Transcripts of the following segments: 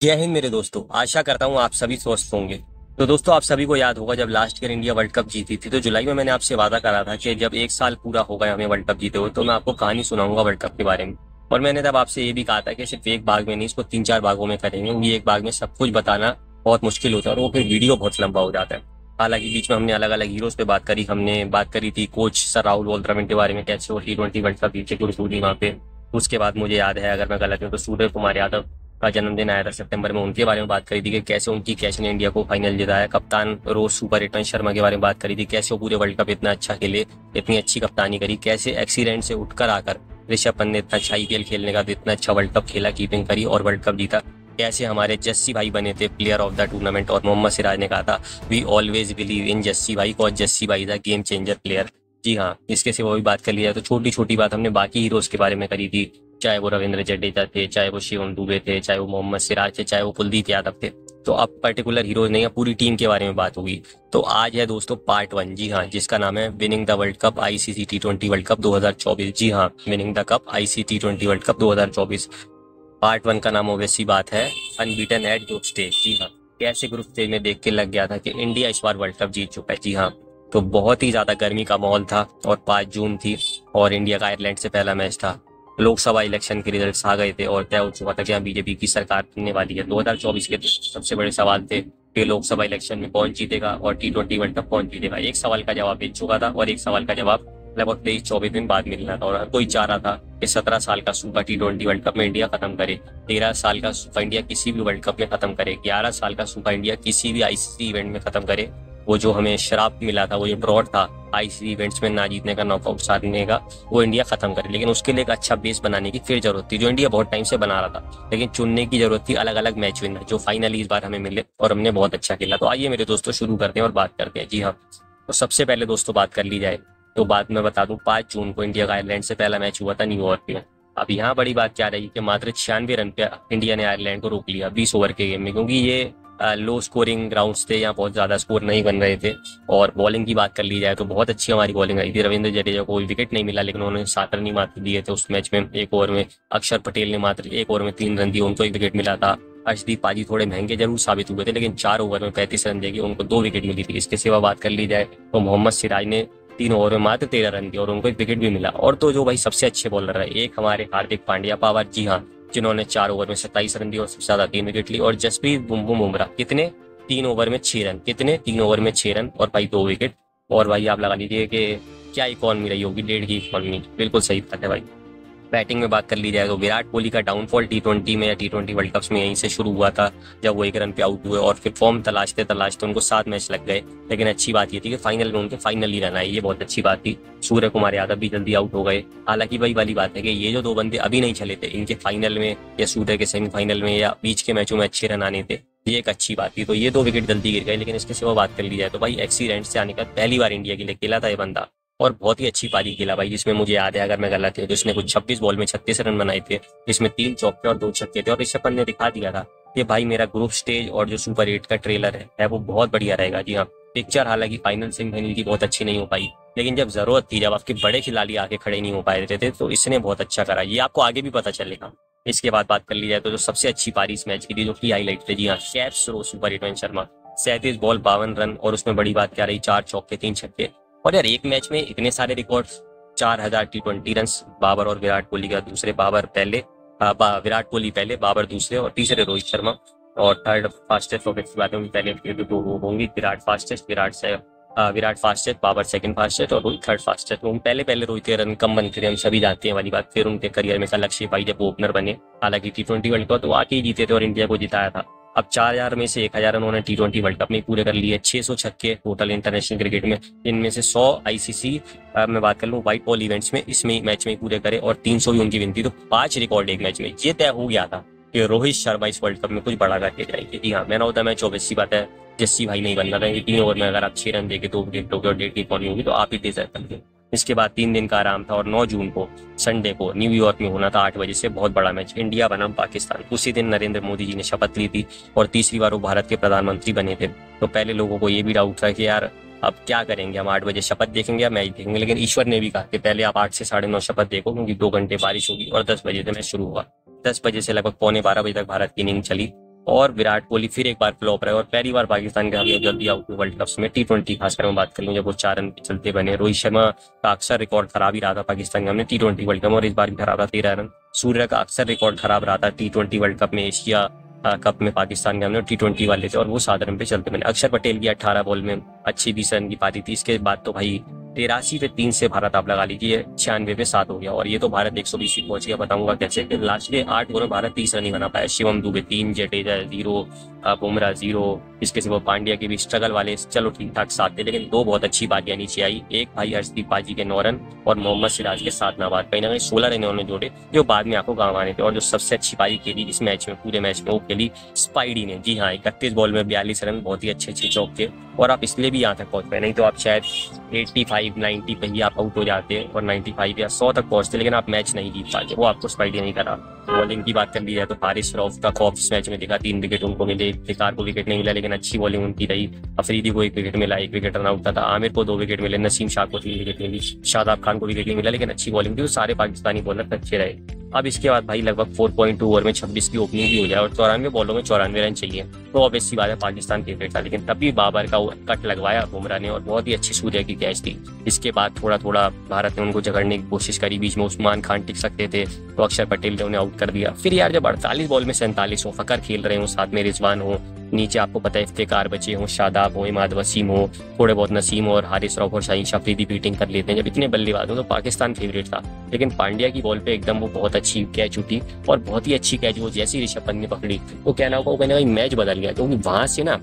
जय हिंद मेरे दोस्तों। आशा करता हूँ आप सभी स्वस्थ होंगे। तो दोस्तों, आप सभी को याद होगा जब last year India world cup जीती थी, तो जुलाई में मैंने आपसे वादा करा था कि जब एक साल पूरा होगा हमें वर्ल्ड कप जीते हुए, तो मैं आपको कहानी सुनाऊंगा वर्ल्ड कप के बारे में। और मैंने तब आपसे ये भी कहा था कि सिर्फ एक भाग में नहीं, इसको तीन चार भागों में करेंगे, क्योंकि एक भाग में सब कुछ बताना बहुत मुश्किल होता है और वो फिर वीडियो बहुत लंबा हो जाता है। हालांकि बीच में हमने अलग अलग हीरोज पे बात करी, हमने बात करी थी कोच सर राहुल द्रविड़ के बारे में, कैसे वो T20 वर्ल्ड कप जीते गुरसूदी वहाँ पे। उसके बाद मुझे याद है, अगर मैं गलत हूँ तो सूर्य कुमार यादव का जन्मदिन आया था सितंबर में, उनके बारे में बात करी थी कि कैसे उनकी कैच ने इंडिया को फाइनल जिताया। कप्तान रोज सुपर हिटमैन शर्मा के बारे में बात करी थी, कैसे वो पूरे वर्ल्ड कप इतना अच्छा खेले, इतनी अच्छी कप्तानी करी, कैसे एक्सीडेंट से उठकर आकर ऋषभ पंत ने इतना अच्छा IPL खेलने का इतना अच्छा वर्ल्ड कप खेला, कीपिंग करी और वर्ल्ड कप जीता। कैसे हमारे जस्सी भाई बने थे प्लेयर ऑफ द टूर्नामेंट, और मोहम्मद सिराज ने कहा था we always believe in Jassi भाई, और जस्सी भाई था गेम चेंजर प्लेयर। जी हाँ, इसके सिवा भी बात कर लिया तो छोटी छोटी बात हमने बाकी हीरोज के बारे में करी थी, चाहे वो रविंद्र जडेजा थे, चाहे वो शिवम दुबे थे, चाहे वो मोहम्मद सिराज थे, चाहे वो कुलदीप यादव थे। तो अब पर्टिकुलर हीरोज नहीं है, पूरी टीम के बारे में बात होगी। तो आज है दोस्तों पार्ट 1, जी हाँ, जिसका नाम है winning the world cup ICC T20 world cup 2024। जी हाँ, winning the cup ICC T20 world cup 2024। Part 1 का नाम ओवैसी बात है अनबीटन एट ग्रुप स्टेज। जी हाँ, कैसे ग्रुप स्टेज में देख के लग गया था कि इंडिया इस बार वर्ल्ड कप जीत चुका है। जी हाँ, तो बहुत ही ज्यादा गर्मी का माहौल था और 5 जून थी और इंडिया का आयरलैंड से पहला मैच था। लोकसभा इलेक्शन के रिजल्ट्स आ गए थे और तय हो चुका था कि यहाँ बीजेपी की सरकार बनने वाली है। 2024 के सबसे बड़े सवाल थे कि लोकसभा इलेक्शन में कौन जीतेगा और T20 वर्ल्ड कप कौन जीतेगा। एक सवाल का जवाब मिल चुका था और एक सवाल का जवाब लगभग 23-24 दिन बाद मिलना था। और हर कोई चाह रहा था कि 17 साल का सूखा T20 वर्ल्ड कप में इंडिया खत्म करे, 13 साल का सूखा इंडिया किसी भी वर्ल्ड कप में खत्म करे, 11 साल का सूखा इंडिया किसी भी ICC इवेंट में खत्म करे। वो जो हमें श्राप मिला था, वो जो ड्रॉट था ICC इवेंट्स में ना जीतने का, नॉकआउट साधने का, वो इंडिया खत्म करे। लेकिन उसके लिए एक अच्छा बेस बनाने की फिर जरूरत थी, जो इंडिया बहुत टाइम से बना रहा था, लेकिन चुनने की जरूरत थी अलग अलग मैच विनर जो फाइनली इस बार हमें मिले और हमने बहुत अच्छा खेला। तो आइए मेरे दोस्तों शुरू करते हैं और बात करते हैं। जी हाँ, तो सबसे पहले दोस्तों बात कर ली जाए तो बात मैं बता दूं, 5 जून को इंडिया का आयरलैंड से पहला मैच हुआ था न्यूयॉर्क में। अब यहाँ बड़ी बात क्या रही कि मात्र 96 रन पे इंडिया ने आयरलैंड को रोक लिया 20 ओवर के गेम में, क्योंकि ये लो स्कोरिंग ग्राउंड्स थे, यहाँ बहुत ज्यादा स्कोर नहीं बन रहे थे। और बॉलिंग की बात कर ली जाए तो बहुत अच्छी हमारी बॉलिंग रही थी। रविंद्र जडेजा को कोई विकेट नहीं मिला, लेकिन उन्होंने 7 रन ही मात्र दिए थे उस मैच में। एक ओवर में अक्षर पटेल ने मात्र एक ओवर में 3 रन दिए, उनको एक विकेट मिला था। अर्शदीप पाजी थोड़े महंगे जरूर साबित हुए थे, लेकिन 4 ओवर में 35 रन देके उनको 2 विकेट मिली थी। इसके सिवा बात कर ली जाए तो मोहम्मद सिराज ने 3 ओवर में मात्र 13 रन दिए और उनको एक विकेट भी मिला। और तो जो भाई सबसे अच्छे बॉलर है, एक हमारे हार्दिक पांड्या पावर, जी हाँ, जिन्होंने 4 ओवर में 27 रन दिए और सबसे ज्यादा 3 विकेट ली। और जसप्रीत बुमराह कितने, 3 ओवर में 6 रन, कितने, 3 ओवर में 6 रन और भाई 2 विकेट। और भाई आप लगा लीजिए कि क्या इकॉनमी रही होगी, 1.5 की इकॉनमी। बिल्कुल सही बात है भाई। बैटिंग में बात कर ली जाए तो विराट कोहली का डाउनफॉल T20 में या T20 वर्ल्ड कप्स में यहीं से शुरू हुआ था, जब वो 1 रन पे आउट हुए और फिर फॉर्म तलाशते तलाशते उनको 7 मैच लग गए। लेकिन अच्छी बात ये थी कि फाइनल में उनके फाइनली रन आए, ये बहुत अच्छी बात थी। सूर्य कुमार यादव भी जल्दी आउट हो गए। हालांकि वही वाली बात है कि ये जो 2 बंदे अभी नहीं चले थे, इनके फाइनल में या सूर्य के सेमीफाइनल में या बीच के मैचों में अच्छे रन आने थे, ये एक अच्छी बात थी। तो ये 2 विकेट जल्दी गिर गए। लेकिन इसके सिवा बात कर ली जाए तो भाई एक्सीडेंट से आने का पहली बार इंडिया के लिए खेला था ये बंदा, और बहुत ही अच्छी पारी खेला भाई, जिसमें मुझे याद है, अगर मैं गलत है तो इसने कुछ 26 बॉल में 36 रन बनाए थे, जिसमें 3 चौके और 2 छक्के थे। और ऋषभ पंत ने दिखा दिया था कि भाई मेरा ग्रुप स्टेज और जो सुपर 8 का ट्रेलर है वो बहुत बढ़िया रहेगा। जी हाँ, पिक्चर हालांकि फाइनल सेमीफाइनल की बहुत अच्छी नहीं हो पाई, लेकिन जब जरूरत थी, जब आपके बड़े खिलाड़ी आके खड़े नहीं हो पाए थे, तो इसने बहुत अच्छा करा। ये आपको आगे भी पता चलेगा। इसके बाद बात कर ली जाए तो जो सबसे अच्छी पारी इस मैच की थी, जो की हाईलाइट थे, जी हाँ, कैप्स रो super hitman Sharma, 37 ball 52 run, और उसमें बड़ी बात क्या रही, 4 चौके 3 छक्के। और यार एक मैच में इतने सारे रिकॉर्ड्स, 4000 T20 रन, बाबर और विराट कोहली का दूसरे, विराट कोहली पहले, बाबर दूसरे और तीसरे रोहित शर्मा, और थर्ड फास्टेस्ट ऑफ की बात होंगी, पहले तो वो होंगी Virat fastest, Virat fastest, Babar second fastest और रोहित थर्ड फास्टेस्ट। वो पहले पहले रोहित के रन कम बनते थे, हम सभी जानते हैं वाली बात। फिर उनके करियर में लक्ष्य भाई जब वो ओपनर बने, हालांकि T20 वर्ल्ड कप तो आके ही जीते थे और इंडिया को जिताया था। अब 4000 में से 1000 रन उन्होंने T20 वर्ल्ड कप में पूरे कर लिए, 600 छक्के टोटल इंटरनेशनल क्रिकेट में, इनमें से 100 ICC मैं बात कर लूँ व्हाइट बॉल इवेंट्स में, इसमें मैच में पूरे करे, और 300 भी उनकी विनती। तो 5 रिकॉर्ड एक मैच में। ये तय हो गया था कि रोहित शर्मा इस वर्ल्ड कप में कुछ बड़ा करके जाएंगे। जी हाँ, man of the match obvious सी बात है जस्सी भाई नहीं बनना था, 3 ओवर में अगर आप 6 रन देके 2 विकेट लोगे और 1.5 की इकॉनमी होगी तो आप ही डिजर्व करते। इसके बाद 3 दिन का आराम था और 9 जून को संडे को न्यूयॉर्क में होना था 8 बजे से बहुत बड़ा मैच, इंडिया बनाम पाकिस्तान। उसी दिन नरेंद्र मोदी जी ने शपथ ली थी और तीसरी बार वो भारत के प्रधानमंत्री बने थे। तो पहले लोगों को ये भी डाउट था कि यार अब क्या करेंगे, हम 8 बजे शपथ देखेंगे या मैच देखेंगे। लेकिन ईश्वर ने भी कहा कि पहले आप 8 से 9:30 शपथ देखो, क्योंकि 2 घंटे बारिश होगी और 10 बजे से मैच शुरू हुआ। 10 बजे से लगभग 11:45 बजे तक भारत की इनिंग चली और विराट कोहली फिर एक बार फ्लॉप रहे और पहली बार पाकिस्तान के सामने जल्दी आउट हुए वर्ल्ड कप्स में T20 खासकर मैं बात कर लूँ जब वो 4 रन पे चलते बने। रोहित शर्मा का अक्सर रिकॉर्ड खराब ही रहा था पाकिस्तान के सामने T20 वर्ल्ड कप में, और इस बार भी खराब रहा 13 रन। सूर्य का अक्सर रिकॉर्ड खराब रहा था T20 वर्ल्ड कप में, एशिया कप में पाकिस्तान के हमने T20 वाले थे और वो 7 रन पे चलते बने। अक्षर पटेल की 18 बॉल में अच्छी 20 रन की पारी थी। इसके बाद तो भाई 83 पे 3 से भारत आप लगा लीजिए 96 पे 7 हो गया, और ये तो भारत 120 तक पहुंच गया। बताऊंगा कैसे कि लास्ट के 8 ओवर में भारत 30 रन ही बना पाया। शिवम दुबे 3, जडेजा 0, बुमराह 0, इसके सिवा पांड्या के भी स्ट्रगल वाले चलो ठीक ठाक 7 थे, लेकिन 2 बहुत अच्छी बाजियां नीचे आई। एक भाई हर्षदीप पाजी के 9 रन और मोहम्मद सिराज के 7 नाबाद, कहीं ना कहीं 16 रन इन्होंने जोड़े जो बाद में आपको काम आने थे। और जो सबसे अच्छी पारी खेली इस मैच में, पूरे मैच में, वो खेली स्पाइडी ने। जी हाँ, 31 बॉल में 42 रन, बहुत ही अच्छे अच्छे चौक थे, और आप इसलिए भी यहाँ तक पहुंच पाए, नहीं तो आप शायद 85 90 पे ही आप आउट हो जाते और 95 या 100 तक पहुंचते, लेकिन आप मैच नहीं जीत पाते। वो आपको स्पाइडी नहीं करा। बॉलिंग की बात कर ली जाए तो हारिस रऊफ का खौफ इस मैच में दिखा, 3 विकेट उनको मिले। बेकार को विकेट नहीं मिला लेकिन अच्छी बॉलिंग उनकी रही। अफरीदी को 1 विकेट मिला, 1 विकेट रन आउट था। आमिर को 2 विकेट मिले, नसीम शाह को 3 विकेट मिली, शादाब खान को विकेट नहीं मिला, लेकिन अच्छी बॉलिंग थी। तो सारे पाकिस्तानी बॉलर अच्छे रहे। अब इसके बाद भाई लगभग 4.2 ओवर में 26 की ओपनिंग भी हो जाए और 94 बॉलों में 94 रन चाहिए, तो ऑब्वियस सी बात है पाकिस्तान फेवरेट था। लेकिन तब भी बाबर का कट लगवाया बुमराह ने और बहुत ही अच्छी सूर्य की कैच थी। इसके बाद थोड़ा थोड़ा भारत ने उनको झगड़ने की कोशिश करी, बीच में उस्मान खान टिक सकते थे तो अक्षर पटेल ने उन्हें आउट कर दिया। फिर यार जब 48 बॉल में 47 हो, फकर खेल रहे हो, साथ में रिजवान हो, नीचे आपको पता है इफ्तिकार बचे हो, शादाब हो, इमाद वसीम हो, थोड़े बहुत नसीम और हारिस रऊफ और शाहीन अफरीदी बैटिंग कर लेते हैं, जब इतने बल्लेबाज हो तो पाकिस्तान फेवरेट था। लेकिन पांड्या की बॉल पे एकदम वो बहुत अच्छी कैच उठी और बहुत ही अच्छी कैच वो जैसी ऋषभ पंत ने पकड़ी तो कहना होगा वो कहने का मैच बदल गया, क्योंकि वहां से ना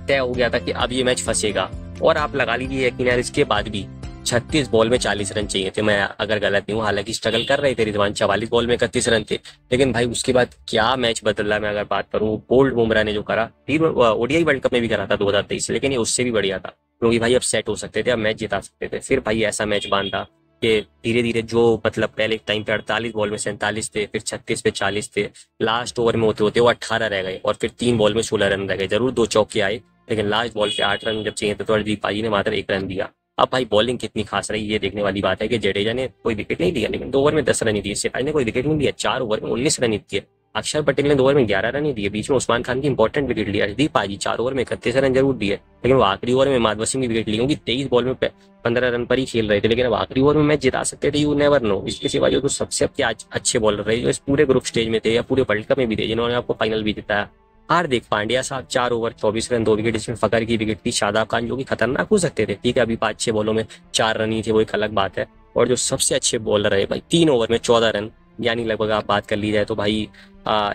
तय हो गया था कि अब ये मैच फंसेगा। और आप लगा लीजिए यकीन यार, इसके बाद भी 36 बॉल में 40 रन चाहिए थे, मैं अगर गलत नहीं हूँ। हालांकि स्ट्रगल कर रहे थे रिजवान, 44 बॉल में 31 रन थे, लेकिन भाई उसके बाद क्या मैच बदला। मैं अगर बात करूँ बोल्ड बुमराह ने जो करा, ओडीआई वर्ल्ड कप में भी करा था 2023, लेकिन ये उससे भी बढ़िया था, क्योंकि भाई अब सेट हो सकते थे, अब मैच जिता सकते थे। फिर भाई ऐसा मैच बांधा कि धीरे धीरे जो मतलब पहले एक टाइम पे 48 बॉल में 47 थे, फिर 36 पे 40 थे, लास्ट ओवर में होते होते वो 18 रह गए और फिर 3 बॉल में 16 रन रह गए। जरूर 2 चौके आए, लेकिन लास्ट बॉल पे 8 रन जब चाहिए थे तो हरदीप पाजी ने मात्र 1 रन दिया। अब भाई बॉलिंग कितनी खास रही ये देखने वाली बात है कि जडेजा ने कोई विकेट नहीं दिया, लेकिन 2 ओवर में 10 रन ही दिए। सिराज ने कोई विकेट नहीं दिया, 4 ओवर में 19 रन ही दिए। अक्षर पटेल ने 2 ओवर में 11 रन ही दिए, बीच में उस्मान खान की इंपॉर्टेंट विकेट लिया। हरदीप पाजी 4 ओवर में 31 रन जरूर दिए, लेकिन वो आखिरी ओवर में इमाद वसीम की विकेट ली, क्योंकि 23 बॉल में 15 रन पर ही खेल रहे थे, लेकिन अब आखिरी ओवर में मैच जिता सकते थे, यू नेवर नो। इसके सिवा जो तो सबसे अच्छे बॉलर रहे जो इस पूरे ग्रुप स्टेज में थे या पूरे वर्ल्ड कप में भी थे, जिन्होंने आपको फाइनल भी जिताया। हार्दिक पांड्या साहब 4 ओवर 24 रन 2 विकेट, इसमें फकर की विकेट थी, शादाब खान जो कि खतरनाक हो सकते थे, ठीक है अभी 5-6 बॉलों में 4 रन ही थे, वो एक अलग बात है। और जो सबसे अच्छे बॉलर रहे भाई 3 ओवर में 14 रन, यानी लगभग आप बात कर ली जाए तो भाई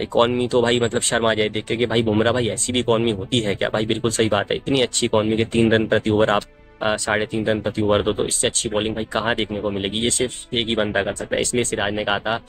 इकॉनमी तो भाई मतलब शर्मा जाए देख के कि भाई बुमराह भाई ऐसी भी इकॉनमी होती है क्या। भाई बिल्कुल सही बात है, इतनी अच्छी इकॉनमी के 3 रन प्रति ओवर आप 3.5 रन प्रति ओवर दो, तो इससे अच्छी बॉलिंग भाई कहाँ देखने को मिलेगी। ये सिर्फ एक ही बंदा कर सकता है, इसलिए सिराज ने कहा था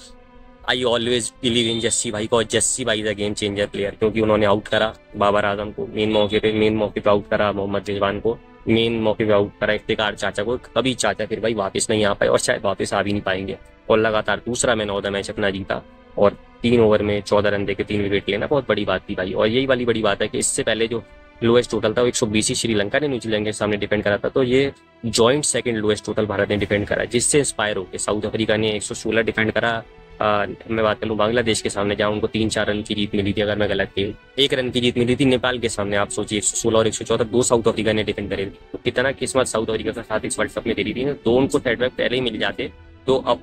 I always believe in Jassi भाई को, जस्सी भाई द गेम चेंजर प्लेयर, क्योंकि उन्होंने आउट करा बाबर आजम को मेन मौके पे आउट करा, मोहम्मद रिजवान को मेन मौके पे आउट करा, इफ्तिकार चाचा को। कभी चाचा फिर भाई वापस नहीं आ पाए और शायद वापस आ भी नहीं पाएंगे, और लगातार दूसरा मैन ऑफ द मैच अपना जीता और 3 ओवर में 14 रन देके 3 विकेट लेना बहुत बड़ी बात थी भाई। और यही वाली बड़ी बात है कि इससे पहले जो लोएस्ट टोटल था वो 120 ही श्रीलंका ने न्यूजीलैंड के सामने डिफेंड करा था, तो ये joint second lowest total Bharat ने डिफेंड करा, जिससे इंस्पायर होकर साउथ अफ्रीका ने 116 डिफेंड करा। मैं बात करूँ बांग्लादेश के सामने जहाँ उनको 3-4 रन की जीत मिली थी, अगर मैं गलत थी 1 रन की जीत मिली थी। नेपाल के सामने आप सोचिए 116 और 114 2 साउथ अफ्रीका ने डिफेंड करे, तो कितना किस्मत साउथ अफ्रीका का साथ इस वर्ल्ड कप में दे रही थी। 2 उनको सेटबैक पहले ही मिल जाते तो अब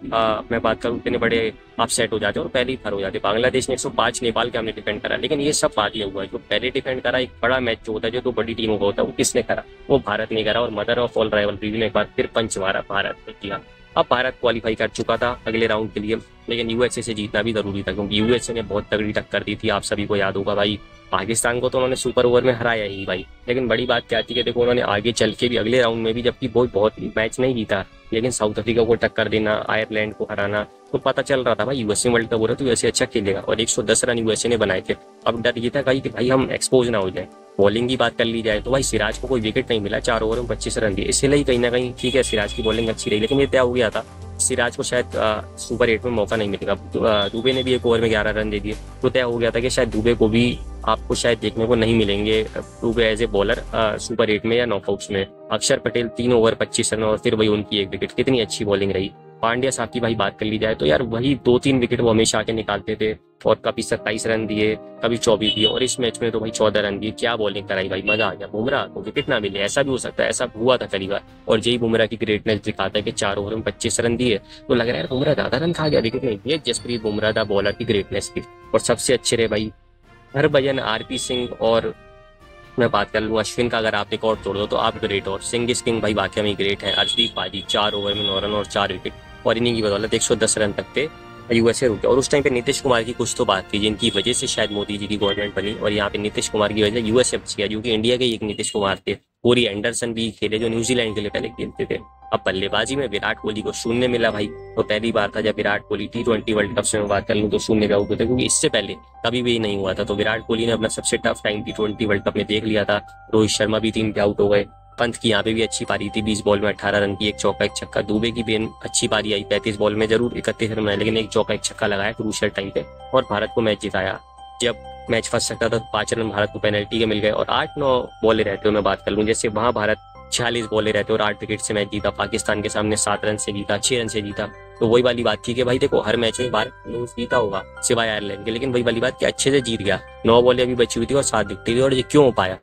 मैं बात करूँ इतने बड़े अपसेट हो जाते और पहले ही फर हो जाते। बांग्लादेश ने 105 नेपाल के हमने डिफेंड करा, लेकिन ये सब बाद में हुआ है। जो पहले डिफेंड करा एक बड़ा मैच जो होता है, जो 2 बड़ी टीमों का होता है, वो किसने करा, वो भारत ने करा। और मदर ऑफ ऑल राइवलरी ने एक बार फिर पंच मारा भारत ने। अब भारत क्वालिफाई कर चुका था अगले राउंड के लिए, लेकिन यूएसए से जीतना भी जरूरी था, क्योंकि यूएसए ने बहुत तगड़ी टक्कर दी थी। आप सभी को याद होगा भाई, पाकिस्तान को तो उन्होंने सुपर ओवर में हराया ही भाई, लेकिन बड़ी बात क्या थी कि देखो उन्होंने आगे चल के भी अगले राउंड में भी, जबकि बहुत मैच नहीं जीता, लेकिन साउथ अफ्रीका को टक्कर देना, आयरलैंड को हराना, तो पता चल रहा था भाई यूएसए वर्ल्ड कप हो रहा है तो यूएसए अच्छा खेलेगा। और 110 रन यूएसए ने बनाए थे। अब डर ये था कि भाई हम एक्सपोज ना हो जाए। बॉलिंग की बात कर ली जाए तो भाई सिराज को कोई विकेट नहीं मिला, 4 ओवर में 25 रन दिए, इसलिए कहीं ना कहीं ठीक है सिराज की बॉलिंग अच्छी रही, लेकिन ये तय हो गया था सिराज को शायद सुपर 8 में मौका नहीं मिलेगा। दुबे ने भी 1 ओवर में 11 रन दे दिए, तो तय हो गया था कि शायद दुबे को भी आपको शायद देखने को नहीं मिलेंगे Dube as a bowler super 8 में या नॉकआउट्स में। अक्षर पटेल 3 ओवर 25 रन और फिर वही उनकी 1 विकेट, कितनी अच्छी बॉलिंग रही। पांड्या साहब की भाई बात कर ली जाए तो यार वही 2-3 विकेट वो हमेशा आके निकालते थे, और कभी 27 रन दिए, कभी 24 दिए, और इस मैच में तो भाई 14 रन दिए। क्या बॉलिंग कराई भाई, मजा आ गया। बुमराह को विकेट ना मिले, ऐसा भी हो सकता है, ऐसा हुआ था पहली बार। और यही बुमराह की ग्रेटनेस दिखाता है कि 4 ओवर में 25 रन दिए, तो लग रहा है बुमराह ज्यादा रन खा गया, विकेट नहीं दिए। जसप्रीत बुमराह था बॉलर की ग्रेटनेस की। और सबसे अच्छे रहे भाई हरभजन, आरपी सिंह, और मैं बात कर लूँ अश्विन का, अगर आप रिकॉर्ड तोड़ दो तो आप ग्रेट, और सिंह इज किंग भाई वाकई में ग्रेट है। अर्शदीप पाजी 4 ओवर में 9 रन और 4 विकेट, और इन्हीं की बदौलत 110 रन तक पे यूएसए रुके। और उस टाइम पे नीतीश कुमार की कुछ तो बात थी जिनकी वजह से शायद मोदी जी की गवर्नमेंट बनी, और यहाँ पे नीतीश कुमार की वजह यूएसए बच गया, क्योंकि इंडिया के एक नीतीश कुमार थे। कोरी एंडरसन भी खेले जो न्यूजीलैंड के लिए पहले खेलते थे। अब बल्लेबाजी में विराट कोहली को शून्य मिला भाई, तो पहली बार था जब Virat Kohli T20 world cup से मैं बात कर लूँ तो शून्य का होते थे, क्योंकि इससे पहले कभी भी नहीं हुआ था। तो विराट कोहली ने अपना सबसे tough time T20 world cup में देख लिया था। रोहित शर्मा भी 3 पे आउट हो गए। पंत की यहाँ पे भी अच्छी पारी थी, 20 बॉल में 18 रन की, 1 चौका 1 छक्का। दुबे की भी अच्छी पारी आई, 35 बॉल में जरूर 31 रन बनाए, लेकिन 1 चौका 1 छक्का लगाया क्रूशियल टाइम पे, और भारत को मैच जिताया। जब मैच फंस सकता था तो 5 रन भारत को पेनल्टी के मिल गए, और 8-9 बॉले रहते हो मैं बात कर लूँ, जैसे वहां भारत 46 बॉले रहते और 8 विकेट से मैच जीता। पाकिस्तान के सामने 7 रन से जीता, 6 रन से जीता। तो वही वाली बात थी कि भाई देखो हर मैच में भारत जीता होगा सिवाय आयरलैंड के, लेकिन वही वाली बात कि अच्छे से जीत गया। 9 बॉलें अभी बची हुई थी और 7 दिखती थी, और ये क्यों हो पाया?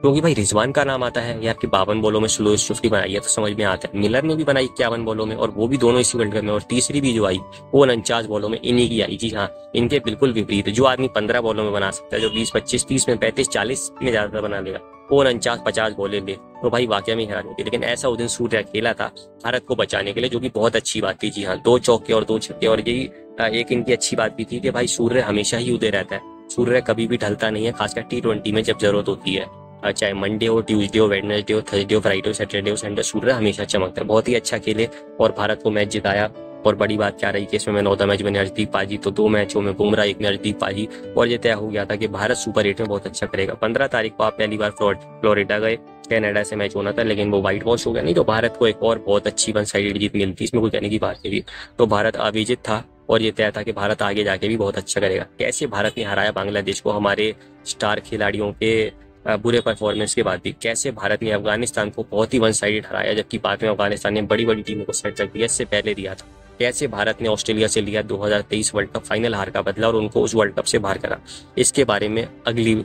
क्योंकि भाई रिजवान का नाम आता है, ये आपकी 52 बॉलों में स्लोएस्ट 50 बनाई है तो समझ में आता है। मिलर ने भी बनाई 51 बॉलों में, और वो भी दोनों इसी वर्ल्ड कप में, और तीसरी भी जो आई वो 49 बॉलों में इन्हीं की आई। जी हाँ, इनके बिल्कुल विपरीत। जो आदमी 15 बॉलों में बना सकता है, जो 20, 25, 30 में, 35, 40 में ज्यादा बना लेगा, वो 49, 50 बॉले ले, तो भाई वाकई में हैरानी थी। लेकिन ऐसा उस दिन सूर्या खेला था भारत को बचाने के लिए, जो कि बहुत अच्छी बात थी। जी हाँ, 2 चौके और 2 छक्के। और यही एक इनकी अच्छी बात भी थी कि भाई सूर्य हमेशा ही उदय रहता है, सूर्य कभी भी ढलता नहीं है, खासकर T20 में जब जरूरत होती है। चाहे मंडे हो, ट्यूसडे हो, वेडनेसडे हो, थर्सडे हो, फ्राइडे हो, सैटरडे हो, संडे, सूर्य हमेशा चमकता है। बहुत ही अच्छा खेले और भारत को मैच जिताया। और बड़ी बात क्या रही कि इसमें मैन ऑफ द मैच बने अर्शदीप पाजी, तो 2 मैचों में बुमराह, 1 में अर्शदीप पाजी, और ये तय हो गया था कि भारत सुपर 8 में बहुत अच्छा करेगा। 15 तारीख को आप पहली बार फ्लोरिडा गए, कनाडा से मैच होना था, लेकिन वो व्हाइट वॉश हो गया। नहीं तो भारत को एक और बहुत अच्छी 1 साइडेड जीत मिलती, इसमें कोई कहने की बात नहीं थी। तो भारत अविजित था, और ये तय था कि भारत आगे जाके भी बहुत अच्छा करेगा। कैसे भारत ने हराया बांग्लादेश को हमारे स्टार खिलाड़ियों के बुरे परफॉर्मेंस के बाद भी, कैसे भारत ने अफगानिस्तान को बहुत ही 1 साइडेड हराया, जबकि बाद में अफगानिस्तान ने बड़ी बड़ी टीमों को सेट रख दिया, इससे पहले दिया था। कैसे भारत ने ऑस्ट्रेलिया से लिया 2023 वर्ल्ड कप फाइनल हार का बदला और उनको उस वर्ल्ड कप से बाहर करा। इसके बारे में अगली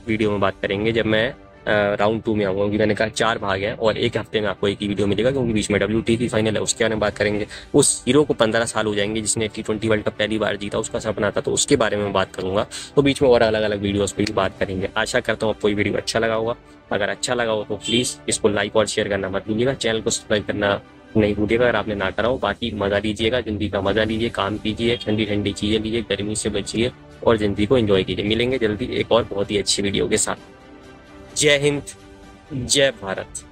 वीडियो में बात करेंगे, जब मैं राउंड 2 में आऊंगा, क्योंकि मैंने कहा 4 भाग है और एक हफ्ते में आपको एक ही वीडियो मिलेगा, क्योंकि बीच में WTT फाइनल है, उसके बारे में बात करेंगे। उस हीरो को 15 साल हो जाएंगे जिसने T20 वर्ल्ड कप पहली बार जीता, उसका सपना था, तो उसके बारे में बात करूंगा। तो बीच में और अलग अलग वीडियोस पे भी बात करेंगे। आशा करता हूँ आपको ये वीडियो अच्छा लगा होगा। अगर अच्छा लगा हो तो प्लीज़ इसको लाइक और शेयर करना मत भूलिएगा, चैनल को सब्सक्राइब करना नहीं भूलिएगा अगर आपने ना करा हो। बाकी मजा लीजिएगा, जिंदगी का मजा लीजिए, काम कीजिए, ठंडी ठंडी चीजें लीजिए, गर्मी से बचिए और जिंदगी को एंजॉय कीजिए। मिलेंगे जल्दी एक और बहुत ही अच्छी वीडियो के साथ। जय हिंद, जय भारत।